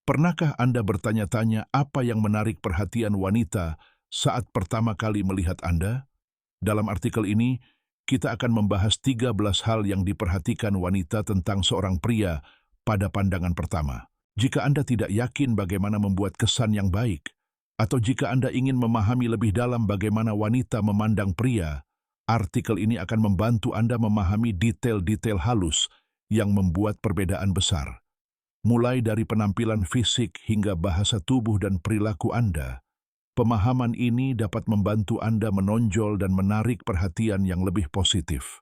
Pernahkah Anda bertanya-tanya apa yang menarik perhatian wanita saat pertama kali melihat Anda? Dalam artikel ini, kita akan membahas 13 hal yang diperhatikan wanita tentang seorang pria pada pandangan pertama. Jika Anda tidak yakin bagaimana membuat kesan yang baik, atau jika Anda ingin memahami lebih dalam bagaimana wanita memandang pria, artikel ini akan membantu Anda memahami detail-detail halus yang membuat perbedaan besar. Mulai dari penampilan fisik hingga bahasa tubuh dan perilaku Anda, pemahaman ini dapat membantu Anda menonjol dan menarik perhatian yang lebih positif.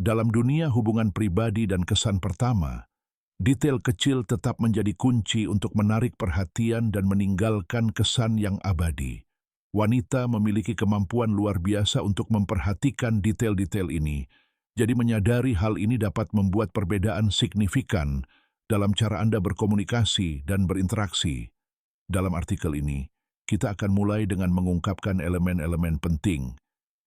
Dalam dunia hubungan pribadi dan kesan pertama, detail kecil tetap menjadi kunci untuk menarik perhatian dan meninggalkan kesan yang abadi. Wanita memiliki kemampuan luar biasa untuk memperhatikan detail-detail ini, jadi menyadari hal ini dapat membuat perbedaan signifikan dalam cara Anda berkomunikasi dan berinteraksi. Dalam artikel ini, kita akan mulai dengan mengungkapkan elemen-elemen penting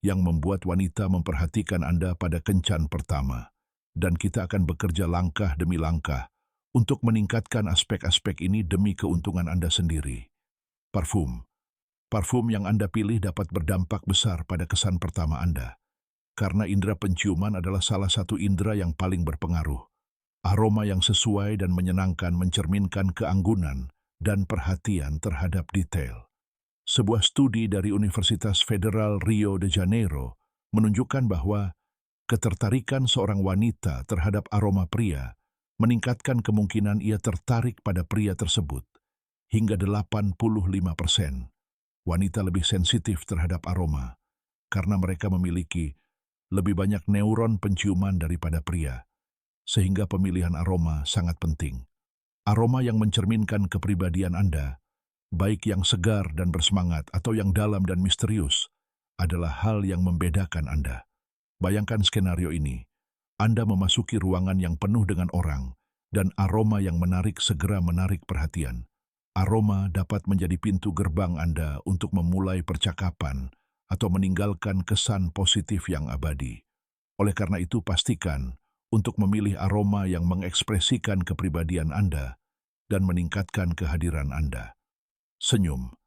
yang membuat wanita memperhatikan Anda pada kencan pertama. Dan kita akan bekerja langkah demi langkah untuk meningkatkan aspek-aspek ini demi keuntungan Anda sendiri. Parfum. Parfum yang Anda pilih dapat berdampak besar pada kesan pertama Anda, karena indera penciuman adalah salah satu indera yang paling berpengaruh. Aroma yang sesuai dan menyenangkan mencerminkan keanggunan dan perhatian terhadap detail. Sebuah studi dari Universitas Federal Rio de Janeiro menunjukkan bahwa ketertarikan seorang wanita terhadap aroma pria meningkatkan kemungkinan ia tertarik pada pria tersebut. Hingga 85%. Wanita lebih sensitif terhadap aroma karena mereka memiliki lebih banyak neuron penciuman daripada pria. Sehingga pemilihan aroma sangat penting. Aroma yang mencerminkan kepribadian Anda, baik yang segar dan bersemangat atau yang dalam dan misterius, adalah hal yang membedakan Anda. Bayangkan skenario ini. Anda memasuki ruangan yang penuh dengan orang, dan aroma yang menarik segera menarik perhatian. Aroma dapat menjadi pintu gerbang Anda untuk memulai percakapan atau meninggalkan kesan positif yang abadi. Oleh karena itu, pastikan untuk memilih aroma yang mengekspresikan kepribadian Anda dan meningkatkan kehadiran Anda. Senyum.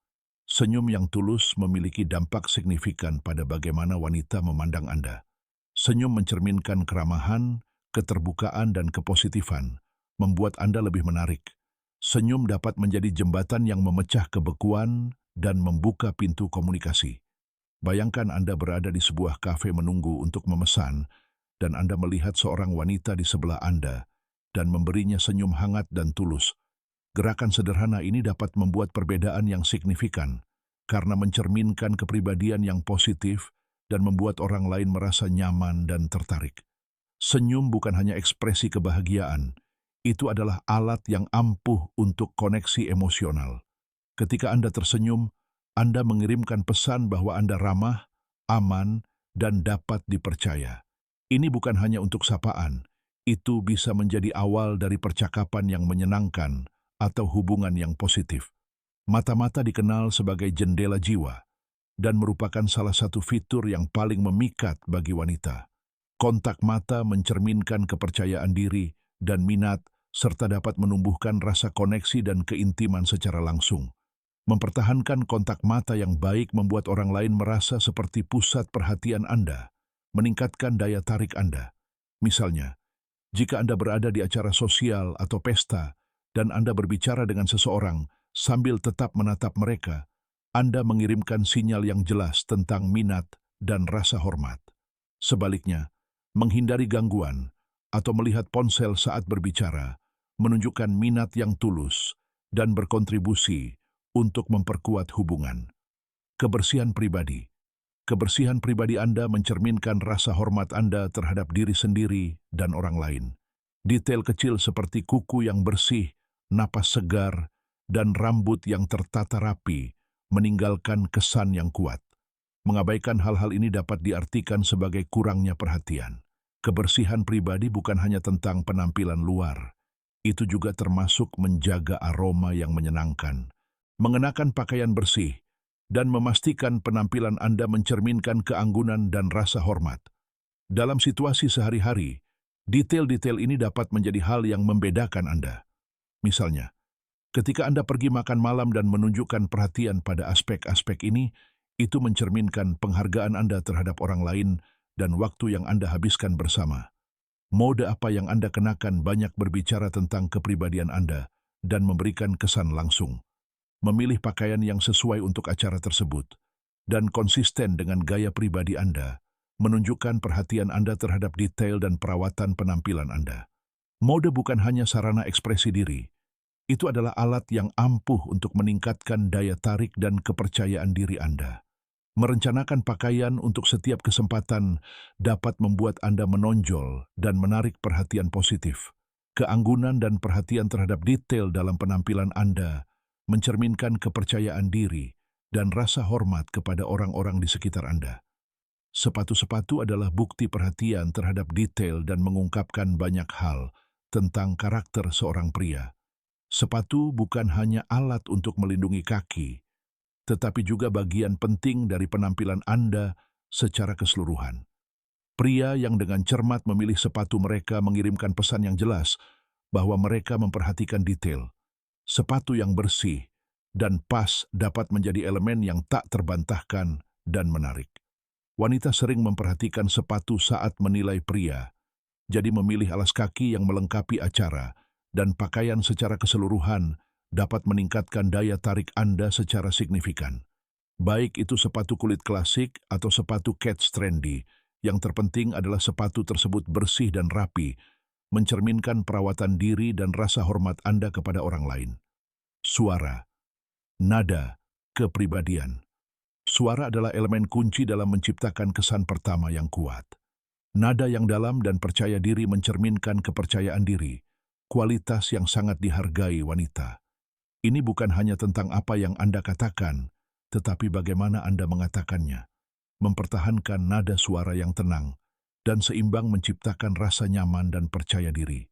Senyum yang tulus memiliki dampak signifikan pada bagaimana wanita memandang Anda. Senyum mencerminkan keramahan, keterbukaan, dan kepositifan, membuat Anda lebih menarik. Senyum dapat menjadi jembatan yang memecah kebekuan dan membuka pintu komunikasi. Bayangkan Anda berada di sebuah kafe menunggu untuk memesan, dan Anda melihat seorang wanita di sebelah Anda dan memberinya senyum hangat dan tulus. Gerakan sederhana ini dapat membuat perbedaan yang signifikan karena mencerminkan kepribadian yang positif dan membuat orang lain merasa nyaman dan tertarik. Senyum bukan hanya ekspresi kebahagiaan, itu adalah alat yang ampuh untuk koneksi emosional. Ketika Anda tersenyum, Anda mengirimkan pesan bahwa Anda ramah, aman, dan dapat dipercaya. Ini bukan hanya untuk sapaan, itu bisa menjadi awal dari percakapan yang menyenangkan atau hubungan yang positif. Mata-mata dikenal sebagai jendela jiwa dan merupakan salah satu fitur yang paling memikat bagi wanita. Kontak mata mencerminkan kepercayaan diri dan minat serta dapat menumbuhkan rasa koneksi dan keintiman secara langsung. Mempertahankan kontak mata yang baik membuat orang lain merasa seperti pusat perhatian Anda, meningkatkan daya tarik Anda. Misalnya, jika Anda berada di acara sosial atau pesta dan Anda berbicara dengan seseorang sambil tetap menatap mereka, Anda mengirimkan sinyal yang jelas tentang minat dan rasa hormat. Sebaliknya, menghindari gangguan atau melihat ponsel saat berbicara menunjukkan minat yang tulus dan berkontribusi untuk memperkuat hubungan. Kebersihan pribadi. Kebersihan pribadi Anda mencerminkan rasa hormat Anda terhadap diri sendiri dan orang lain. Detail kecil seperti kuku yang bersih, napas segar, dan rambut yang tertata rapi meninggalkan kesan yang kuat. Mengabaikan hal-hal ini dapat diartikan sebagai kurangnya perhatian. Kebersihan pribadi bukan hanya tentang penampilan luar. Itu juga termasuk menjaga aroma yang menyenangkan, mengenakan pakaian bersih, dan memastikan penampilan Anda mencerminkan keanggunan dan rasa hormat. Dalam situasi sehari-hari, detail-detail ini dapat menjadi hal yang membedakan Anda. Misalnya, Ketika Anda pergi makan malam dan menunjukkan perhatian pada aspek-aspek ini, itu mencerminkan penghargaan Anda terhadap orang lain dan waktu yang Anda habiskan bersama. Mode apa yang Anda kenakan banyak berbicara tentang kepribadian Anda dan memberikan kesan langsung. Memilih pakaian yang sesuai untuk acara tersebut dan konsisten dengan gaya pribadi Anda menunjukkan perhatian Anda terhadap detail dan perawatan penampilan Anda. Mode bukan hanya sarana ekspresi diri, itu adalah alat yang ampuh untuk meningkatkan daya tarik dan kepercayaan diri Anda. Merencanakan pakaian untuk setiap kesempatan dapat membuat Anda menonjol dan menarik perhatian positif. Keanggunan dan perhatian terhadap detail dalam penampilan Anda mencerminkan kepercayaan diri dan rasa hormat kepada orang-orang di sekitar Anda. Sepatu-sepatu adalah bukti perhatian terhadap detail dan mengungkapkan banyak hal tentang karakter seorang pria. Sepatu bukan hanya alat untuk melindungi kaki, tetapi juga bagian penting dari penampilan Anda secara keseluruhan. Pria yang dengan cermat memilih sepatu mereka mengirimkan pesan yang jelas bahwa mereka memperhatikan detail. Sepatu yang bersih dan pas dapat menjadi elemen yang tak terbantahkan dan menarik. Wanita sering memperhatikan sepatu saat menilai pria, jadi memilih alas kaki yang melengkapi acara dan pakaian secara keseluruhan dapat meningkatkan daya tarik Anda secara signifikan. Baik itu sepatu kulit klasik atau sepatu kets trendy, yang terpenting adalah sepatu tersebut bersih dan rapi, mencerminkan perawatan diri dan rasa hormat Anda kepada orang lain. Suara, nada, kepribadian. Suara adalah elemen kunci dalam menciptakan kesan pertama yang kuat. Nada yang dalam dan percaya diri mencerminkan kepercayaan diri, kualitas yang sangat dihargai wanita. Ini bukan hanya tentang apa yang Anda katakan, tetapi bagaimana Anda mengatakannya. Mempertahankan nada suara yang tenang dan seimbang menciptakan rasa nyaman dan percaya diri.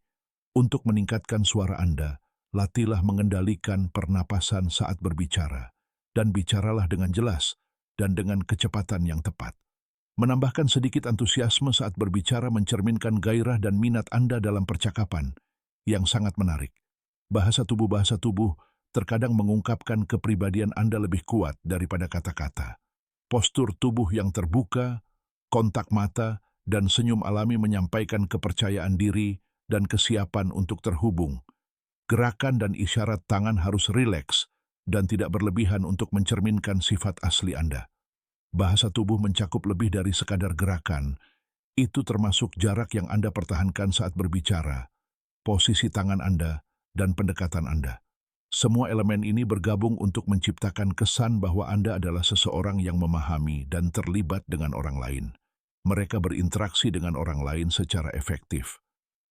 Untuk meningkatkan suara Anda, latihlah mengendalikan pernapasan saat berbicara, dan bicaralah dengan jelas dan dengan kecepatan yang tepat. Menambahkan sedikit antusiasme saat berbicara mencerminkan gairah dan minat Anda dalam percakapan, yang sangat menarik. Bahasa tubuh terkadang mengungkapkan kepribadian Anda lebih kuat daripada kata-kata. Postur tubuh yang terbuka, kontak mata, dan senyum alami menyampaikan kepercayaan diri dan kesiapan untuk terhubung. Gerakan dan isyarat tangan harus rileks dan tidak berlebihan untuk mencerminkan sifat asli Anda. Bahasa tubuh mencakup lebih dari sekadar gerakan. Itu termasuk jarak yang Anda pertahankan saat berbicara, posisi tangan Anda, dan pendekatan Anda. Semua elemen ini bergabung untuk menciptakan kesan bahwa Anda adalah seseorang yang memahami dan terlibat dengan orang lain. Mereka berinteraksi dengan orang lain secara efektif.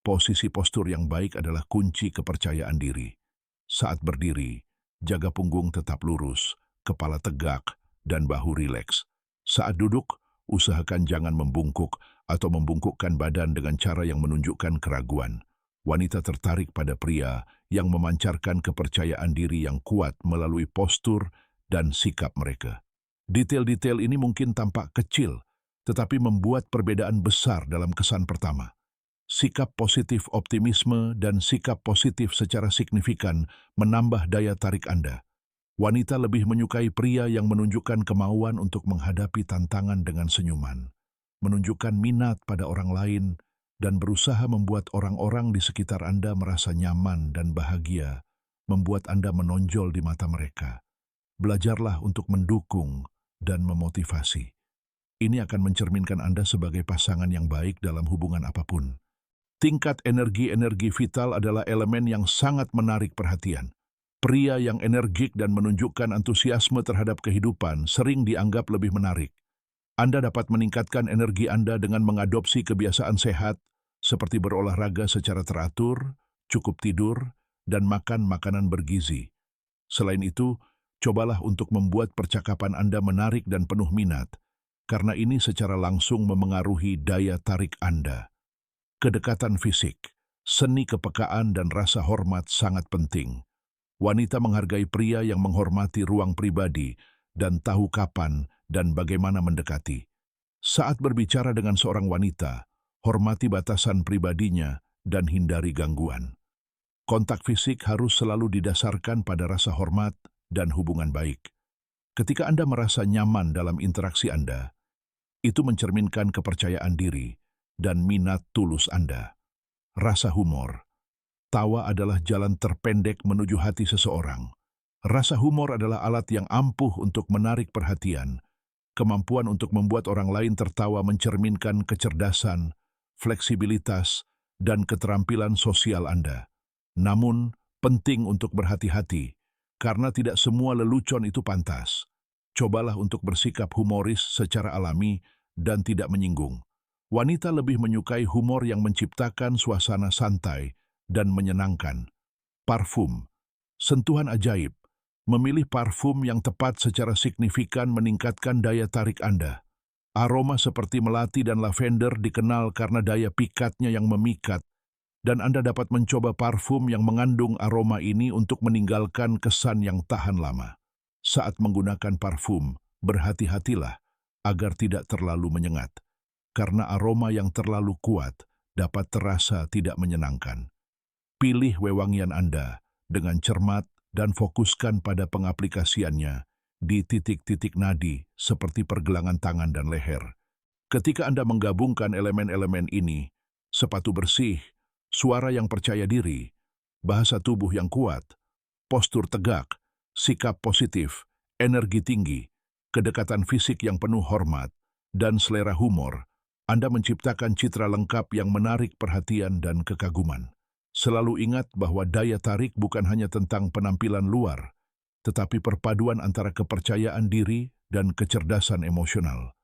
Posisi postur yang baik adalah kunci kepercayaan diri. Saat berdiri, jaga punggung tetap lurus, kepala tegak, dan bahu rileks. Saat duduk, usahakan jangan membungkuk atau membungkukkan badan dengan cara yang menunjukkan keraguan. Wanita tertarik pada pria yang memancarkan kepercayaan diri yang kuat melalui postur dan sikap mereka. Detail-detail ini mungkin tampak kecil, tetapi membuat perbedaan besar dalam kesan pertama. Sikap positif optimisme dan sikap positif secara signifikan menambah daya tarik Anda. Wanita lebih menyukai pria yang menunjukkan kemauan untuk menghadapi tantangan dengan senyuman, menunjukkan minat pada orang lain, dan berusaha membuat orang-orang di sekitar Anda merasa nyaman dan bahagia, membuat Anda menonjol di mata mereka. Belajarlah untuk mendukung dan memotivasi. Ini akan mencerminkan Anda sebagai pasangan yang baik dalam hubungan apapun. Tingkat energi vital adalah elemen yang sangat menarik perhatian. Pria yang energik dan menunjukkan antusiasme terhadap kehidupan sering dianggap lebih menarik. Anda dapat meningkatkan energi Anda dengan mengadopsi kebiasaan sehat, seperti berolahraga secara teratur, cukup tidur, dan makan makanan bergizi. Selain itu, cobalah untuk membuat percakapan Anda menarik dan penuh minat, karena ini secara langsung memengaruhi daya tarik Anda. Kedekatan fisik, seni kepekaan dan rasa hormat sangat penting. Wanita menghargai pria yang menghormati ruang pribadi dan tahu kapan dan bagaimana mendekati. Saat berbicara dengan seorang wanita, hormati batasan pribadinya dan hindari gangguan. Kontak fisik harus selalu didasarkan pada rasa hormat dan hubungan baik. Ketika Anda merasa nyaman dalam interaksi Anda, itu mencerminkan kepercayaan diri dan minat tulus Anda. Rasa humor. Tawa adalah jalan terpendek menuju hati seseorang. Rasa humor adalah alat yang ampuh untuk menarik perhatian. Kemampuan untuk membuat orang lain tertawa mencerminkan kecerdasan, fleksibilitas, dan keterampilan sosial Anda. Namun, penting untuk berhati-hati, karena tidak semua lelucon itu pantas. Cobalah untuk bersikap humoris secara alami dan tidak menyinggung. Wanita lebih menyukai humor yang menciptakan suasana santai dan menyenangkan. Parfum. Sentuhan ajaib. Memilih parfum yang tepat secara signifikan meningkatkan daya tarik Anda. Aroma seperti melati dan lavender dikenal karena daya pikatnya yang memikat, dan Anda dapat mencoba parfum yang mengandung aroma ini untuk meninggalkan kesan yang tahan lama. Saat menggunakan parfum, berhati-hatilah agar tidak terlalu menyengat, karena aroma yang terlalu kuat dapat terasa tidak menyenangkan. Pilih wewangian Anda dengan cermat dan fokuskan pada pengaplikasiannya di titik-titik nadi seperti pergelangan tangan dan leher. Ketika Anda menggabungkan elemen-elemen ini, sepatu bersih, suara yang percaya diri, bahasa tubuh yang kuat, postur tegak, sikap positif, energi tinggi, kedekatan fisik yang penuh hormat, dan selera humor, Anda menciptakan citra lengkap yang menarik perhatian dan kekaguman. Selalu ingat bahwa daya tarik bukan hanya tentang penampilan luar, tetapi perpaduan antara kepercayaan diri dan kecerdasan emosional.